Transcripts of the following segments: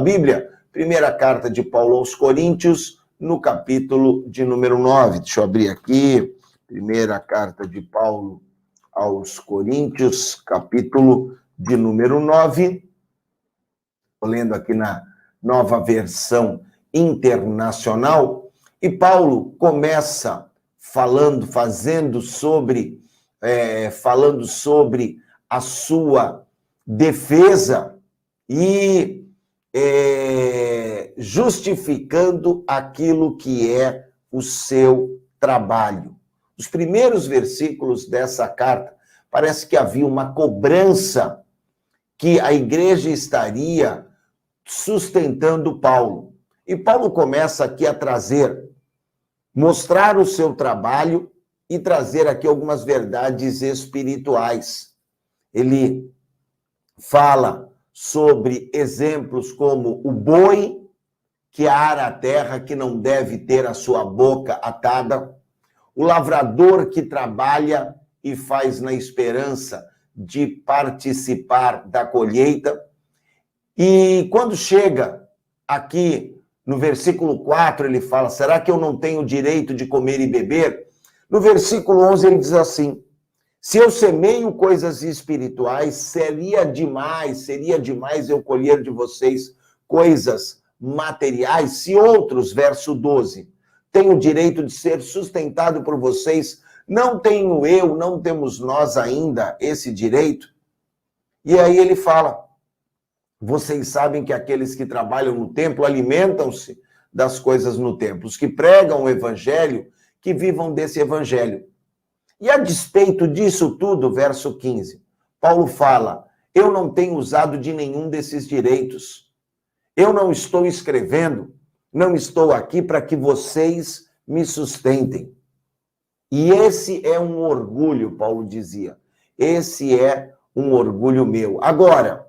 Bíblia, primeira carta de Paulo aos Coríntios, no capítulo de número 9. Deixa eu abrir aqui. Primeira carta de Paulo aos Coríntios, capítulo de número 9. Estou lendo aqui na Nova Versão Internacional. E Paulo começa falando sobre a sua defesa e justificando aquilo que é o seu trabalho. Os primeiros versículos dessa carta, parece que havia uma cobrança que a igreja estaria sustentando Paulo. E Paulo começa aqui a mostrar o seu trabalho e trazer aqui algumas verdades espirituais. Ele fala sobre exemplos como o boi que ara a terra, que não deve ter a sua boca atada, o lavrador que trabalha e faz na esperança de participar da colheita. E quando chega aqui no versículo 4, ele fala, será que eu não tenho direito de comer e beber? No versículo 11 ele diz assim, se eu semeio coisas espirituais, seria demais eu colher de vocês coisas materiais, se outros, verso 12, têm o direito de ser sustentado por vocês, não tenho eu, não temos nós ainda esse direito? E aí ele fala, vocês sabem que aqueles que trabalham no templo alimentam-se das coisas no templo, os que pregam o evangelho, que vivam desse evangelho. E a despeito disso tudo, verso 15, Paulo fala, eu não tenho usado de nenhum desses direitos. Eu não estou escrevendo, não estou aqui para que vocês me sustentem. E esse é um orgulho, Paulo dizia. Esse é um orgulho meu. Agora,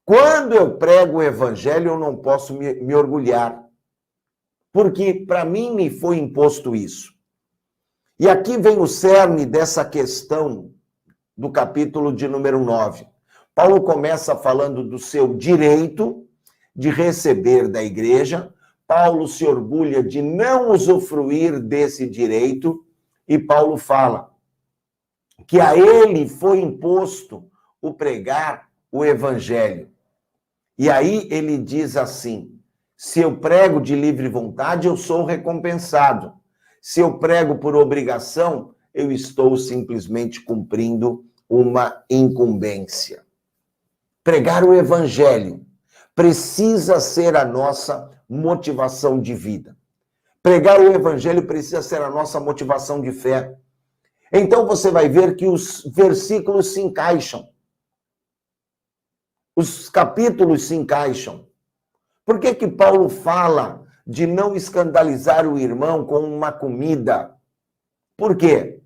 quando eu prego o evangelho, eu não posso me orgulhar. Porque para mim me foi imposto isso. E aqui vem o cerne dessa questão do capítulo de número 9. Paulo começa falando do seu direito de receber da igreja. Paulo se orgulha de não usufruir desse direito. E Paulo fala que a ele foi imposto o pregar o evangelho. E aí ele diz assim, se eu prego de livre vontade, eu sou recompensado. Se eu prego por obrigação, eu estou simplesmente cumprindo uma incumbência. Pregar o evangelho precisa ser a nossa motivação de vida. Pregar o evangelho precisa ser a nossa motivação de fé. Então você vai ver que os versículos se encaixam. Os capítulos se encaixam. Por que que Paulo fala de não escandalizar o irmão com uma comida? Por quê?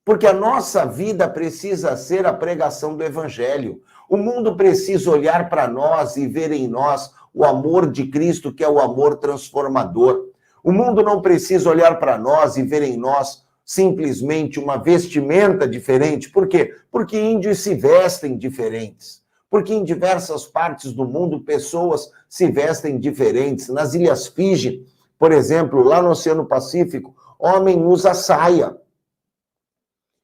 Porque a nossa vida precisa ser a pregação do evangelho. O mundo precisa olhar para nós e ver em nós o amor de Cristo, que é o amor transformador. O mundo não precisa olhar para nós e ver em nós simplesmente uma vestimenta diferente. Por quê? Porque índios se vestem diferentes. Porque em diversas partes do mundo, pessoas se vestem diferentes. Nas Ilhas Fiji, por exemplo, lá no Oceano Pacífico, homem usa saia.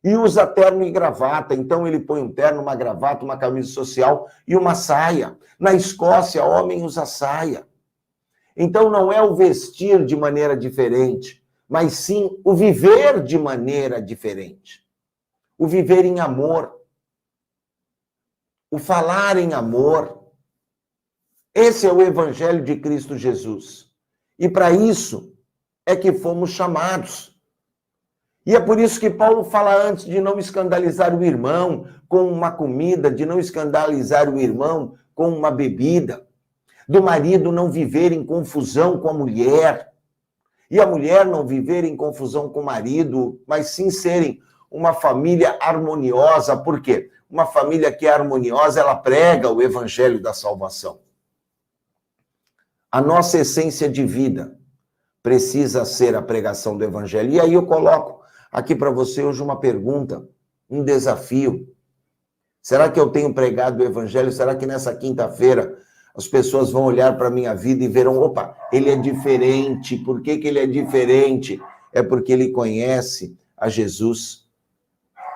E usa terno e gravata. Então ele põe um terno, uma gravata, uma camisa social e uma saia. Na Escócia, homem usa saia. Então não é o vestir de maneira diferente, mas sim o viver de maneira diferente. O viver em amor. O falar em amor. Esse é o evangelho de Cristo Jesus. E para isso é que fomos chamados. E é por isso que Paulo fala antes de não escandalizar o irmão com uma comida, de não escandalizar o irmão com uma bebida, do marido não viver em confusão com a mulher, e a mulher não viver em confusão com o marido, mas sim serem uma família harmoniosa. Por quê? Uma família que é harmoniosa, ela prega o evangelho da salvação. A nossa essência de vida precisa ser a pregação do evangelho. E aí eu coloco aqui para você hoje uma pergunta, um desafio. Será que eu tenho pregado o evangelho? Será que nessa quinta-feira as pessoas vão olhar para a minha vida e verão, opa, ele é diferente. Por que ele é diferente? É porque ele conhece a Jesus.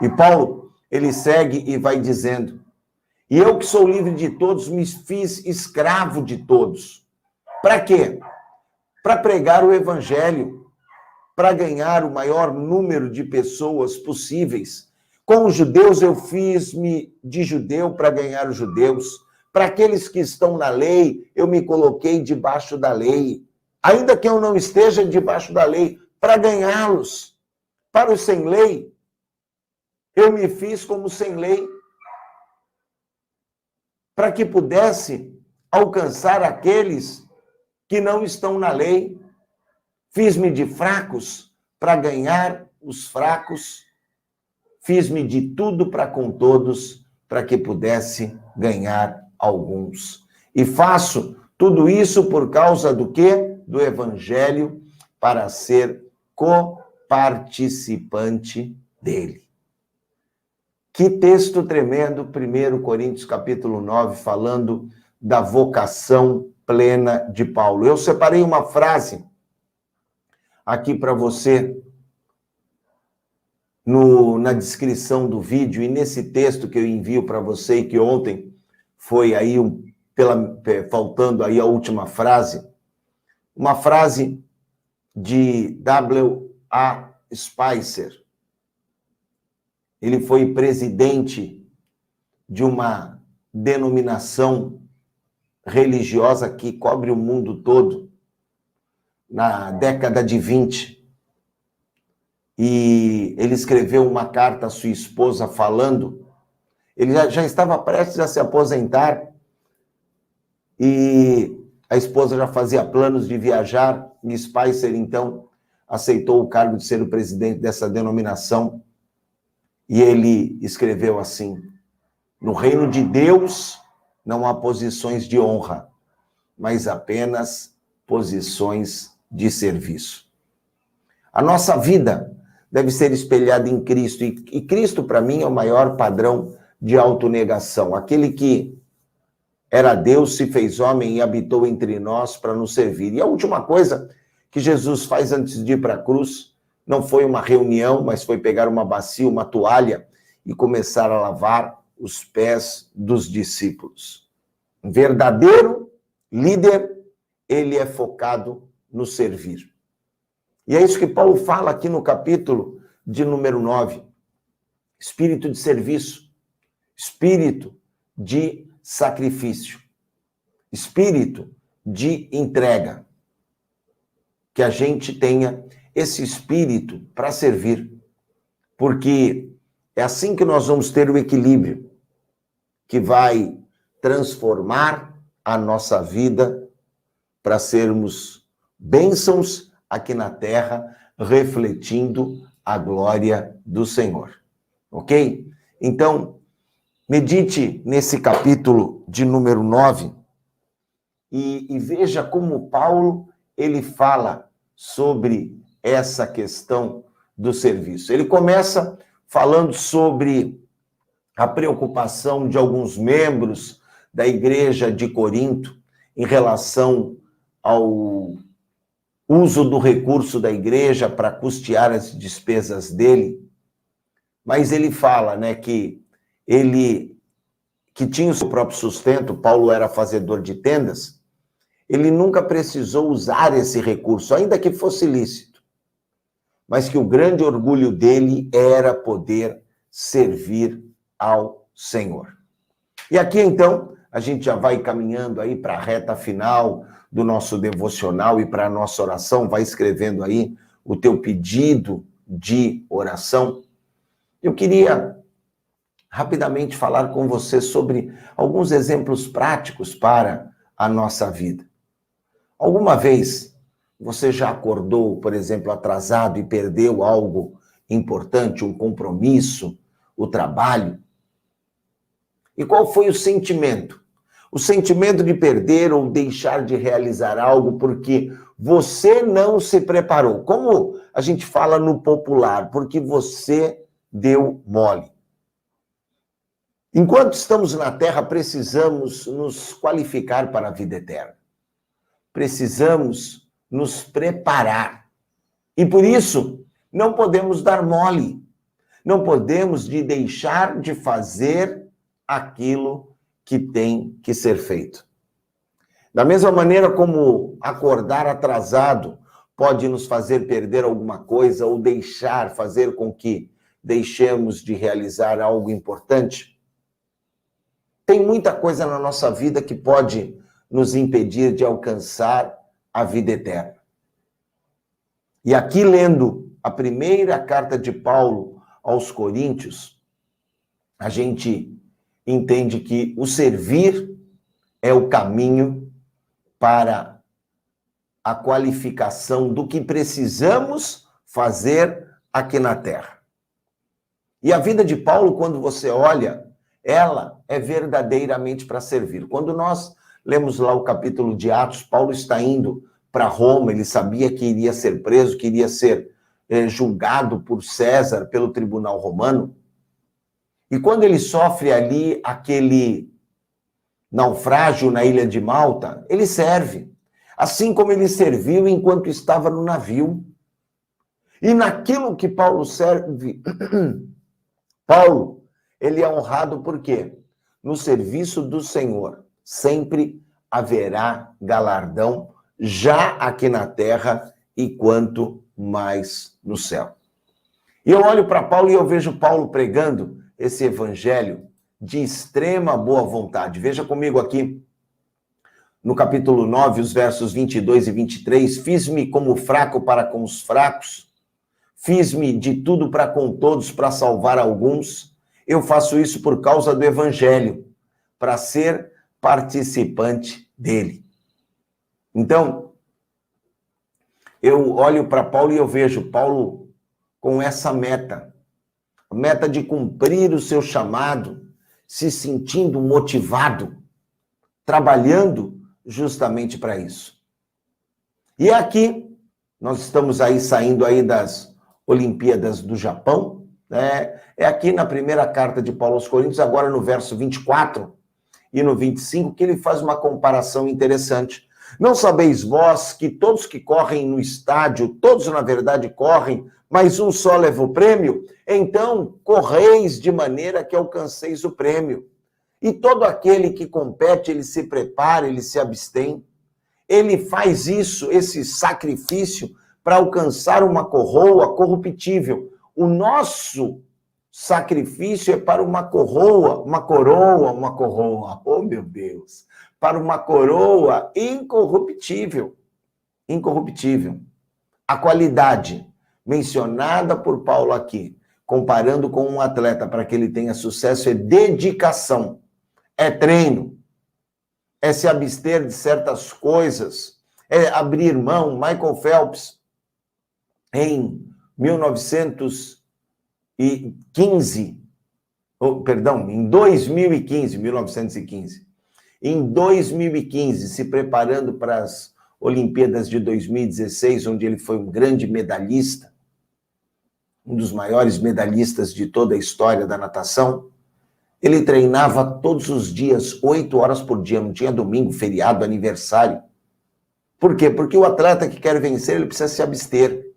E Paulo, ele segue e vai dizendo, e eu que sou livre de todos, me fiz escravo de todos. Para quê? Para pregar o evangelho, para ganhar o maior número de pessoas possíveis. Com os judeus, eu fiz-me de judeu para ganhar os judeus. Para aqueles que estão na lei, eu me coloquei debaixo da lei. Ainda que eu não esteja debaixo da lei, para ganhá-los. Para os sem lei, eu me fiz como sem lei, para que pudesse alcançar aqueles que não estão na lei. Fiz-me de fracos para ganhar os fracos. Fiz-me de tudo para com todos, para que pudesse ganhar alguns. E faço tudo isso por causa do quê? Do evangelho, para ser coparticipante dele. Que texto tremendo, 1 Coríntios capítulo 9, falando da vocação plena de Paulo. Eu separei uma frase aqui para você, na descrição do vídeo, e nesse texto que eu envio para você, e que ontem foi aí, faltando aí a última frase, uma frase de W.A. Spicer. Ele foi presidente de uma denominação religiosa que cobre o mundo todo, na década de 20. E ele escreveu uma carta à sua esposa falando, ele já estava prestes a se aposentar, e a esposa já fazia planos de viajar, e Spicer, então, aceitou o cargo de ser o presidente dessa denominação. E ele escreveu assim, no reino de Deus não há posições de honra, mas apenas posições de serviço. A nossa vida deve ser espelhada em Cristo, e Cristo, para mim, é o maior padrão de autonegação. Aquele que era Deus, se fez homem e habitou entre nós para nos servir. E a última coisa que Jesus faz antes de ir para a cruz, não foi uma reunião, mas foi pegar uma bacia, uma toalha e começar a lavar os pés dos discípulos. Um verdadeiro líder, ele é focado no servir. E é isso que Paulo fala aqui no capítulo de número 9. Espírito de serviço, espírito de sacrifício, espírito de entrega. Que a gente tenha esse espírito para servir, porque é assim que nós vamos ter o equilíbrio, que vai transformar a nossa vida para sermos bênçãos aqui na terra, refletindo a glória do Senhor. Ok? Então, medite nesse capítulo de número 9 e veja como Paulo, ele fala sobre essa questão do serviço. Ele começa falando sobre a preocupação de alguns membros da igreja de Corinto em relação ao uso do recurso da igreja para custear as despesas dele. Mas ele fala, né, que ele, que tinha o seu próprio sustento, Paulo era fazedor de tendas, ele nunca precisou usar esse recurso, ainda que fosse lícito. Mas que o grande orgulho dele era poder servir ao Senhor. E aqui, então, a gente já vai caminhando aí para a reta final do nosso devocional e para a nossa oração. Vai escrevendo aí o teu pedido de oração. Eu queria rapidamente falar com você sobre alguns exemplos práticos para a nossa vida. Alguma vez você já acordou, por exemplo, atrasado e perdeu algo importante, um compromisso, o trabalho? E qual foi o sentimento? O sentimento de perder ou deixar de realizar algo porque você não se preparou. Como a gente fala no popular, porque você deu mole. Enquanto estamos na Terra, precisamos nos qualificar para a vida eterna. Precisamos nos preparar. E por isso, não podemos dar mole. Não podemos deixar de fazer aquilo que tem que ser feito. Da mesma maneira como acordar atrasado pode nos fazer perder alguma coisa ou fazer com que deixemos de realizar algo importante, tem muita coisa na nossa vida que pode nos impedir de alcançar a vida eterna. E aqui, lendo a primeira carta de Paulo aos Coríntios, a gente entende que o servir é o caminho para a qualificação do que precisamos fazer aqui na Terra. E a vida de Paulo, quando você olha, ela é verdadeiramente para servir. Quando nós lemos lá o capítulo de Atos, Paulo está indo para Roma, ele sabia que iria ser preso, que iria ser julgado por César, pelo tribunal romano. E quando ele sofre ali aquele naufrágio na ilha de Malta, ele serve. Assim como ele serviu enquanto estava no navio. E naquilo que Paulo serve, Paulo, ele é honrado por quê? No serviço do Senhor, sempre haverá galardão, já aqui na terra e quanto mais no céu. E eu olho para Paulo e eu vejo Paulo pregando esse evangelho de extrema boa vontade. Veja comigo aqui, no capítulo 9, os versos 22 e 23, fiz-me como fraco para com os fracos, fiz-me de tudo para com todos, para salvar alguns. Eu faço isso por causa do evangelho, para ser participante dele. Então, eu olho para Paulo e eu vejo Paulo com essa meta, a meta de cumprir o seu chamado, se sentindo motivado, trabalhando justamente para isso. E aqui, nós estamos aí saindo aí das Olimpíadas do Japão, né? É aqui na primeira carta de Paulo aos Coríntios, agora no verso 24 e no 25, que ele faz uma comparação interessante. Não sabeis vós que todos que correm no estádio, todos na verdade correm, mas um só leva o prêmio? Então, correis de maneira que alcanceis o prêmio. E todo aquele que compete, ele se prepara, ele se abstém. Ele faz isso, esse sacrifício, para alcançar uma coroa corruptível. O nosso sacrifício é para uma coroa, oh meu Deus, para uma coroa incorruptível. Incorruptível. A qualidade mencionada por Paulo aqui, comparando com um atleta para que ele tenha sucesso, é dedicação, é treino, é se abster de certas coisas, é abrir mão. Michael Phelps, em 2015, em 2015, se preparando para as Olimpíadas de 2016, onde ele foi um grande medalhista, um dos maiores medalhistas de toda a história da natação, ele treinava todos os dias, 8 horas por dia, não tinha domingo, feriado, aniversário. Por quê? Porque o atleta que quer vencer, ele precisa se abster.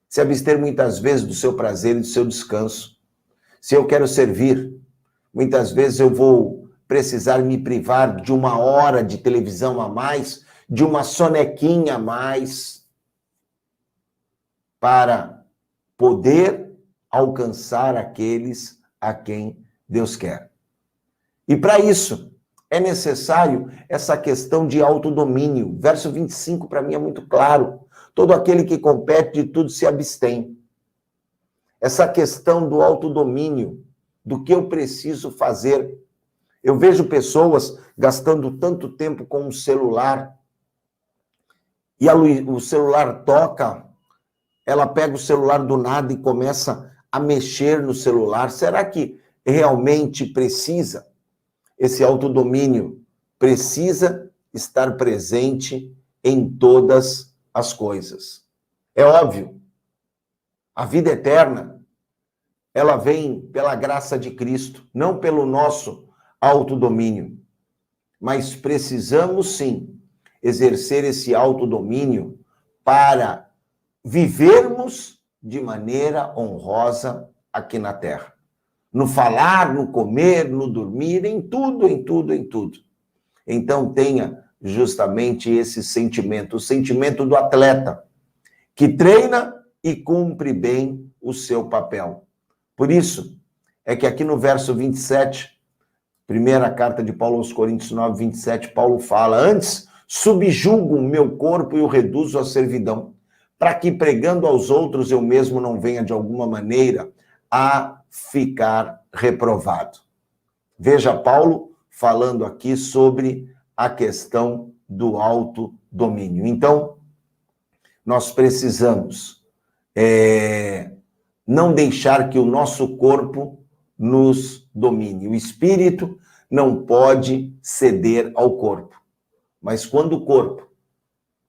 Se abster muitas vezes do seu prazer e do seu descanso. Se eu quero servir, muitas vezes eu vou precisar me privar de 1 hora de televisão a mais, de uma sonequinha a mais, para poder alcançar aqueles a quem Deus quer. E para isso, é necessário essa questão de autodomínio. Verso 25, para mim, é muito claro. Todo aquele que compete de tudo se abstém. Essa questão do autodomínio, do que eu preciso fazer. Eu vejo pessoas gastando tanto tempo com o celular, e o celular toca, ela pega o celular do nada e começa a mexer no celular. Será que realmente precisa? Esse autodomínio precisa estar presente em todas as coisas. É óbvio, a vida eterna, ela vem pela graça de Cristo, não pelo nosso autodomínio. Mas precisamos, sim, exercer esse autodomínio para vivermos de maneira honrosa aqui na terra. No falar, no comer, no dormir, em tudo, em tudo, em tudo. Então tenha justamente esse sentimento, o sentimento do atleta, que treina e cumpre bem o seu papel. Por isso, é que aqui no verso 27, primeira carta de Paulo aos Coríntios 9, 27, Paulo fala: antes subjugo o meu corpo e o reduzo à servidão, para que pregando aos outros eu mesmo não venha de alguma maneira a ficar reprovado. Veja Paulo falando aqui sobre a questão do autodomínio. Então, nós precisamos não deixar que o nosso corpo nos domine. O espírito não pode ceder ao corpo. Mas quando o corpo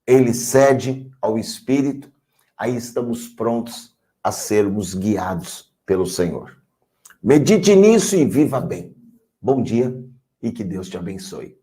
ele cede ao espírito, aí estamos prontos a sermos guiados pelo Senhor. Medite nisso e viva bem. Bom dia e que Deus te abençoe.